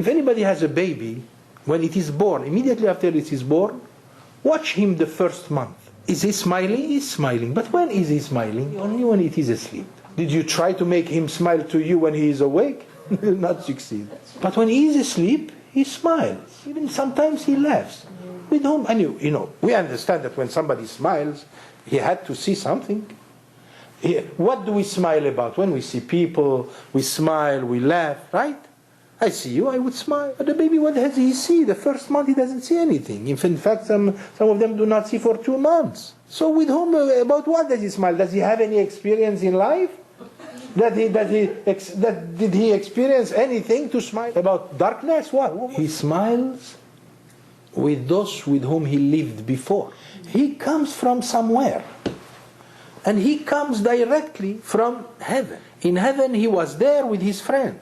If anybody has a baby, when it is born, immediately after it is born, watch him the first month. Is he smiling? He's smiling. But when is he smiling? Only when it is asleep. Did you try to make him smile to you when he is awake? He will not succeed. But when he is asleep, he smiles. Even sometimes he laughs. With whom? And we understand that when somebody smiles, he had to see something. What do we smile about? When we see people, we smile, we laugh, right? I see you, I would smile. But the baby, what does he see? The first month he doesn't see anything. In fact, some of them do not see for 2 months. So with whom, about what does he smile? Does he have any experience in life? Did he experience anything to smile? About darkness? What? He smiles with those with whom he lived before. He comes from somewhere. And he comes directly from heaven. In heaven he was there with his friends,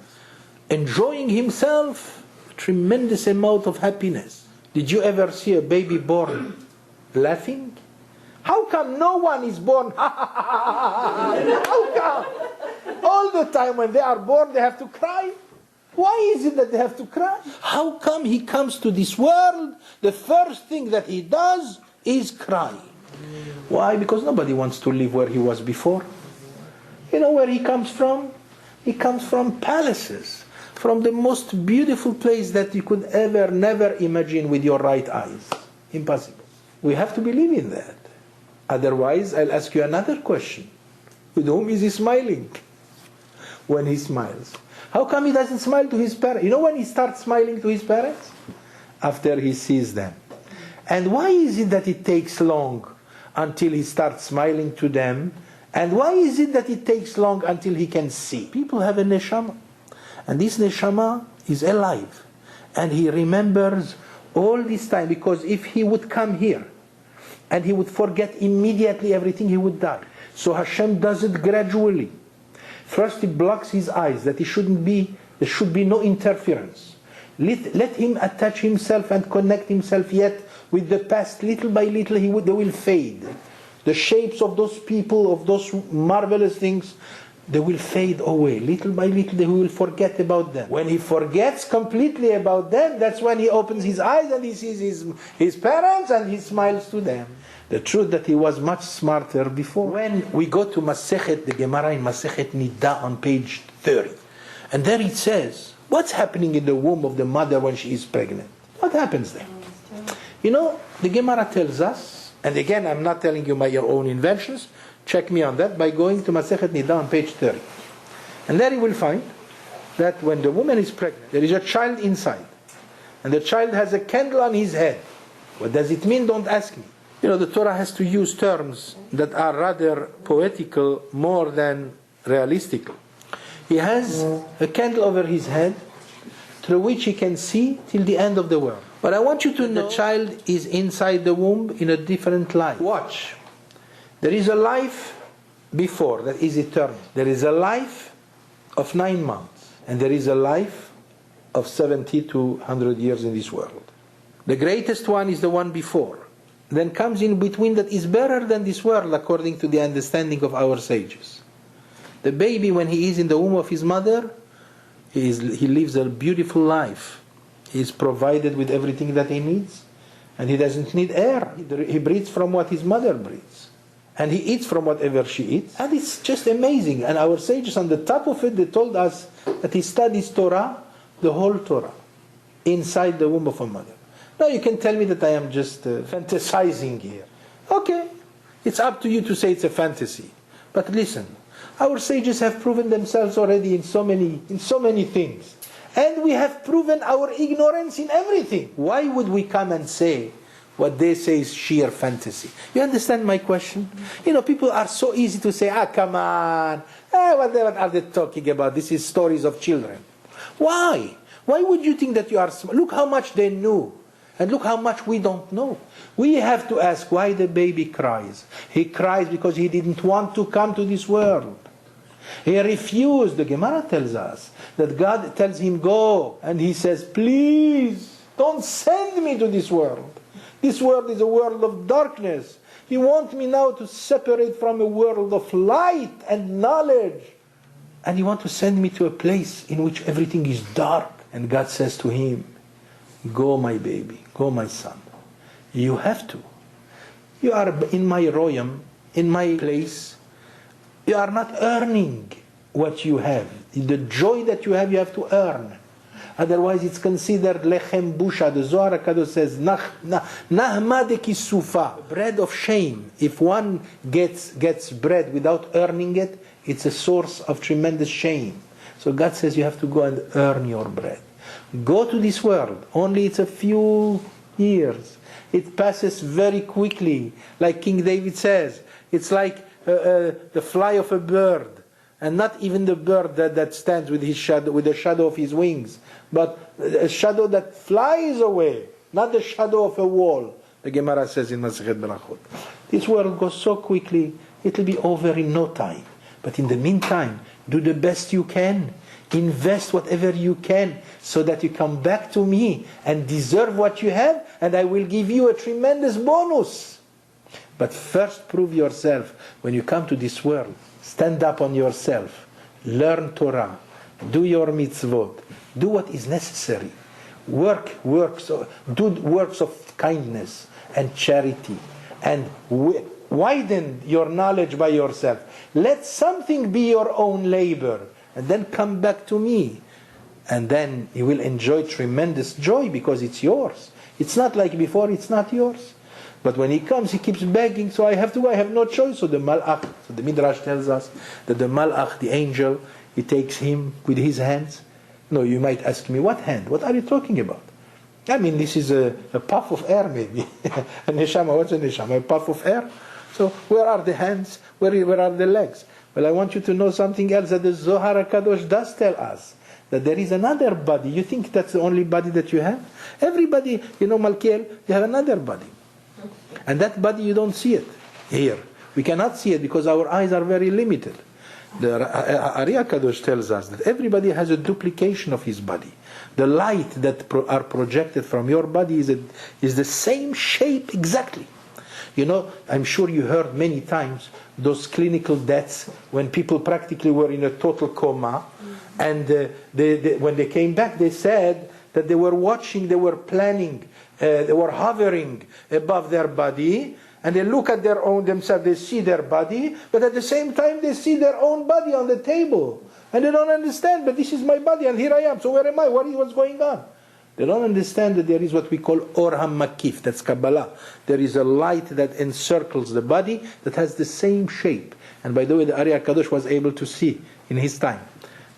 enjoying himself a tremendous amount of happiness. Did you ever see a baby born laughing? How come no one is born? How come? All the time when they are born they have to cry. Why is it that they have to cry? How come he comes to this world, the first thing that he does is cry? Why? Because nobody wants to live where he was before. You know where he comes from? He comes from palaces, from the most beautiful place that you could never imagine with your right eyes. Impossible. We have to believe in that. Otherwise, I'll ask you another question. With whom is he smiling when he smiles? How come he doesn't smile to his parents? You know when he starts smiling to his parents? After he sees them. And why is it that it takes long until he starts smiling to them? And why is it that it takes long until he can see? People have a neshama. And this neshama is alive. And he remembers all this time. Because if he would come here and he would forget immediately everything, he would die. So Hashem does it gradually. First he blocks his eyes, that there should be no interference. Let him attach himself and connect himself yet with the past. Little by little they will fade. The shapes of those people, of those marvelous things, they will fade away. Little by little they will forget about them. When he forgets completely about them, that's when he opens his eyes and he sees his parents and he smiles to them. The truth that he was much smarter before. When we go to Masechet, the Gemara in Masechet Nida on page 30. And there it says, what's happening in the womb of the mother when she is pregnant? What happens there? You know, the Gemara tells us, and again I'm not telling you my own inventions, check me on that by going to Masechet Nida on page 30. And there you will find that when the woman is pregnant, there is a child inside. And the child has a candle on his head. What does it mean? Don't ask me. You know, the Torah has to use terms that are rather poetical more than realistic. He has a candle over his head through which he can see till the end of the world. But I want you to know the child is inside the womb in a different life. Watch. There is a life before that is eternal. There is a life of 9 months. And there is a life of 70 to 100 years in this world. The greatest one is the one before. Then comes in between that is better than this world according to the understanding of our sages. The baby, when he is in the womb of his mother, he lives a beautiful life. He is provided with everything that he needs. And he doesn't need air. He breathes from what his mother breathes. And he eats from whatever she eats. And it's just amazing. And our sages on the top of it, they told us that he studies Torah, the whole Torah, inside the womb of a mother. Now you can tell me that I am just fantasizing here. Okay, it's up to you to say it's a fantasy. But listen, our sages have proven themselves already in so many things. And we have proven our ignorance in everything. Why would we come and say what they say is sheer fantasy? You understand my question? You know, people are so easy to say, come on, what are they talking about? This is stories of children. Why? Why would you think that you are smart? Look how much they knew. And look how much we don't know. We have to ask why the baby cries. He cries because he didn't want to come to this world. He refused. The Gemara tells us that God tells him go. And he says, please, don't send me to this world. This world is a world of darkness. You want me now to separate from a world of light and knowledge. And you want to send me to a place in which everything is dark. And God says to him, go my baby, go my son. You have to. You are in my royam, in my place. You are not earning what you have. The joy that you have to earn. Otherwise it's considered lechem busha. The Zohar HaKadosh says, nahma de kisufa, bread of shame. If one gets bread without earning it, it's a source of tremendous shame. So God says you have to go and earn your bread. Go to this world. Only it's a few years. It passes very quickly. Like King David says, it's like the fly of a bird. And not even the bird that stands with his shadow, with the shadow of his wings, but a shadow that flies away, not the shadow of a wall. The Gemara says in Masechet Berachot. This world goes so quickly, it will be over in no time. But in the meantime, do the best you can. Invest whatever you can so that you come back to me and deserve what you have, and I will give you a tremendous bonus. But first prove yourself when you come to this world. Stand up on yourself. Learn Torah. Do your mitzvot. Do what is necessary. Do works of kindness and charity. And widen your knowledge by yourself. Let something be your own labor. And then come back to me. And then you will enjoy tremendous joy because it's yours. It's not like before, it's not yours. But when he comes, he keeps begging, so I have no choice. So the Midrash tells us that the Malach, the angel, he takes him with his hands. No, you might ask me, what hand? What are you talking about? I mean, this is a puff of air maybe. A neshama, what's a neshama? A puff of air? So where are the hands? Where are the legs? Well, I want you to know something else that the Zohar HaKadosh does tell us. That there is another body. You think that's the only body that you have? Everybody, Malkiel, you have another body. And that body, you don't see it here. We cannot see it because our eyes are very limited. The Ari HaKadosh tells us that everybody has a duplication of his body. The light that are projected from your body is the same shape exactly. I'm sure you heard many times those clinical deaths when people practically were in a total coma. And when they came back, they said that they were watching, they were planning, they were hovering above their body, and they look at their own themselves, they see their body, but at the same time they see their own body on the table. And they don't understand, but this is my body and here I am, so where am I? What's going on? They don't understand that there is what we call Or HaMakif, that's Kabbalah. There is a light that encircles the body that has the same shape. And by the way, the Ari HaKadosh was able to see in his time.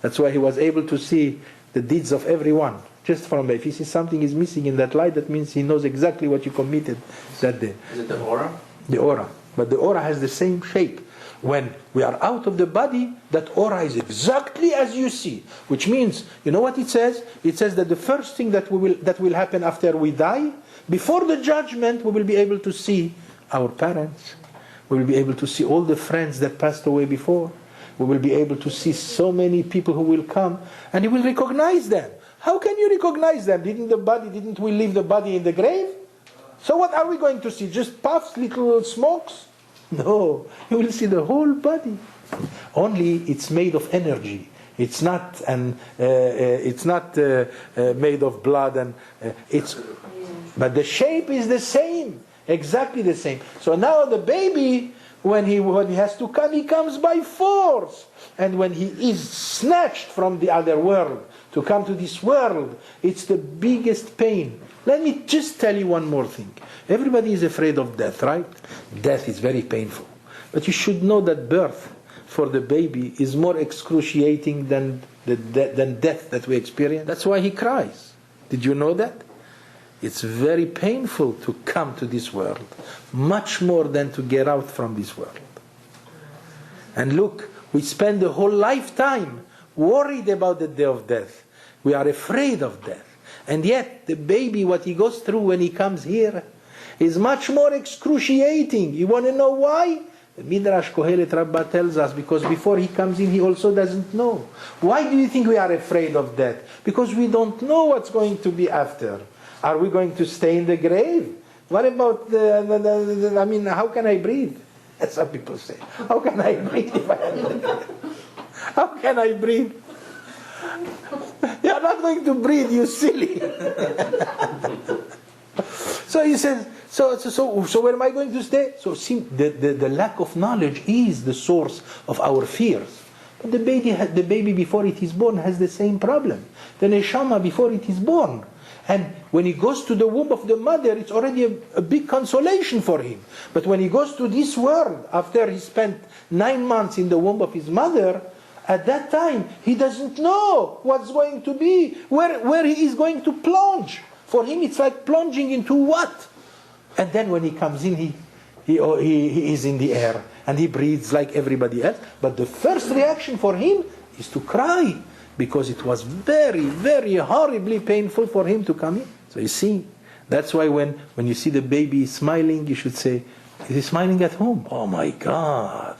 That's why he was able to see the deeds of everyone. Just from if he sees something is missing in that light, that means he knows exactly what you committed that day. Is it the aura? The aura. But the aura has the same shape. When we are out of the body, that aura is exactly as you see. Which means, you know what it says? It says that the first thing that will happen after we die, before the judgment, we will be able to see our parents. We will be able to see all the friends that passed away before. We will be able to see so many people who will come, and you will recognize them. How can you recognize them? Didn't we leave the body in the grave? So what are we going to see? Just puffs, little smokes? No, you will see the whole body. Only it's made of energy. It's not made of blood, but the shape is the same, exactly the same. So now the baby, when he has to come, he comes by force. And when he is snatched from the other world to come to this world, it's the biggest pain. Let me just tell you one more thing. Everybody is afraid of death, right? Death is very painful. But you should know that birth for the baby is more excruciating than death that we experience. That's why he cries. Did you know that? It's very painful to come to this world, much more than to get out from this world. And look, we spend the whole lifetime worried about the day of death. We are afraid of death. And yet, the baby, what he goes through when he comes here, is much more excruciating. You want to know why? The Midrash Kohelet Rabbah tells us, because before he comes in, he also doesn't know. Why do you think we are afraid of death? Because we don't know what's going to be after. Are we going to stay in the grave? What about how can I breathe? As some people say. How can I breathe if I am in the grave? How can I breathe? are not going to breathe, you silly. So he says, so where am I going to stay? So see, the lack of knowledge is the source of our fears. But the baby before it is born has the same problem. The neshama before it is born. And when he goes to the womb of the mother, it's already a big consolation for him. But when he goes to this world, after he spent 9 months in the womb of his mother, at that time, he doesn't know what's going to be, where he is going to plunge. For him, it's like plunging into what? And then when he comes in, he is in the air, and he breathes like everybody else. But the first reaction for him is to cry, because it was very, very horribly painful for him to come in. So you see, that's why when you see the baby smiling, you should say, is he smiling at home? Oh my God.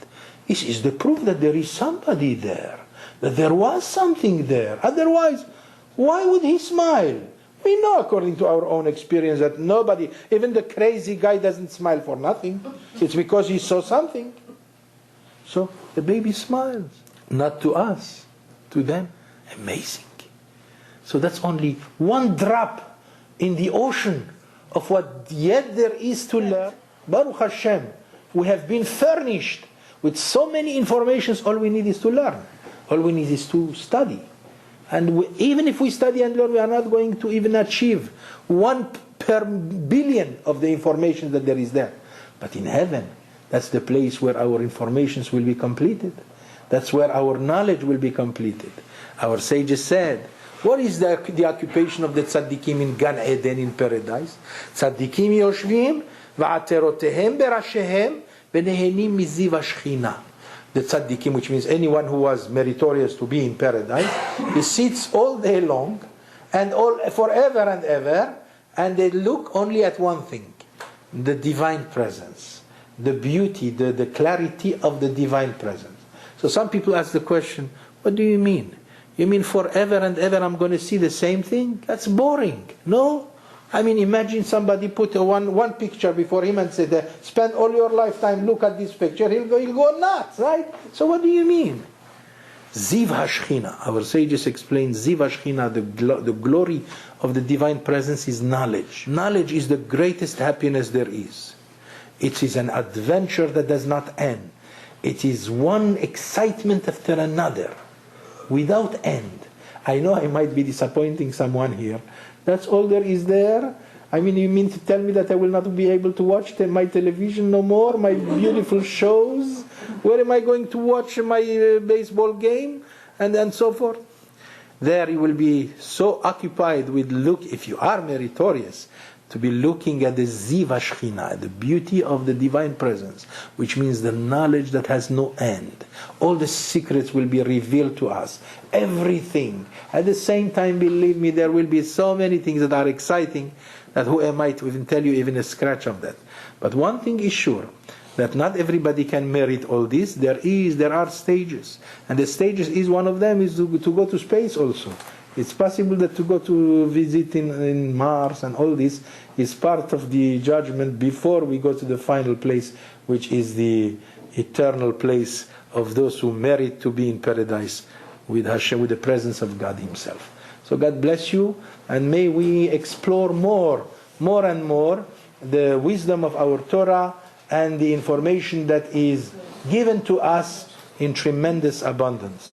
This is the proof that there is somebody there, that there was something there. Otherwise, why would he smile? We know according to our own experience that nobody, even the crazy guy, doesn't smile for nothing. It's because he saw something. So the baby smiles. Not to us, to them. Amazing. So that's only one drop in the ocean of what yet there is to learn. Baruch Hashem, we have been furnished with so many informations. All we need is to learn. All we need is to study. And even if we study and learn, we are not going to even achieve 1 per billion of the information that there is there. But in heaven, that's the place where our informations will be completed. That's where our knowledge will be completed. Our sages said, what is the occupation of the tzaddikim in Gan Eden, in paradise? Tzaddikim yoshvim va'aterotehem berashehem v'nehenim miziv hashchina. The tzaddikim, which means anyone who was meritorious to be in paradise, he sits all day long and forever and ever, and they look only at one thing, the divine presence, the beauty, the clarity of the divine presence. So some people ask the question, what do you mean? You mean forever and ever I'm going to see the same thing? That's boring. No? I mean, imagine somebody put one picture before him and said, spend all your lifetime, look at this picture, he'll go nuts, right? So what do you mean? Ziv Hashchina. Our sages explain Ziv Hashchina, the glory of the divine presence is knowledge. Knowledge is the greatest happiness there is. It is an adventure that does not end. It is one excitement after another, without end. I know I might be disappointing someone here. That's all there is there? I mean, you mean to tell me that I will not be able to watch my television no more, my beautiful shows? Where am I going to watch my baseball game? And so forth. There you will be so occupied with if you are meritorious, to be looking at the Ziv Hashchina, the beauty of the divine presence, which means the knowledge that has no end. All the secrets will be revealed to us. Everything. At the same time, believe me, there will be so many things that are exciting that who am I to even tell you even a scratch of that. But one thing is sure, that not everybody can merit all this. There are stages. And the stages is one of them is to go to space also. It's possible that to go to visit in Mars and all this is part of the judgment before we go to the final place, which is the eternal place of those who merit to be in paradise with Hashem, with the presence of God Himself. So God bless you, and may we explore more and more the wisdom of our Torah and the information that is given to us in tremendous abundance.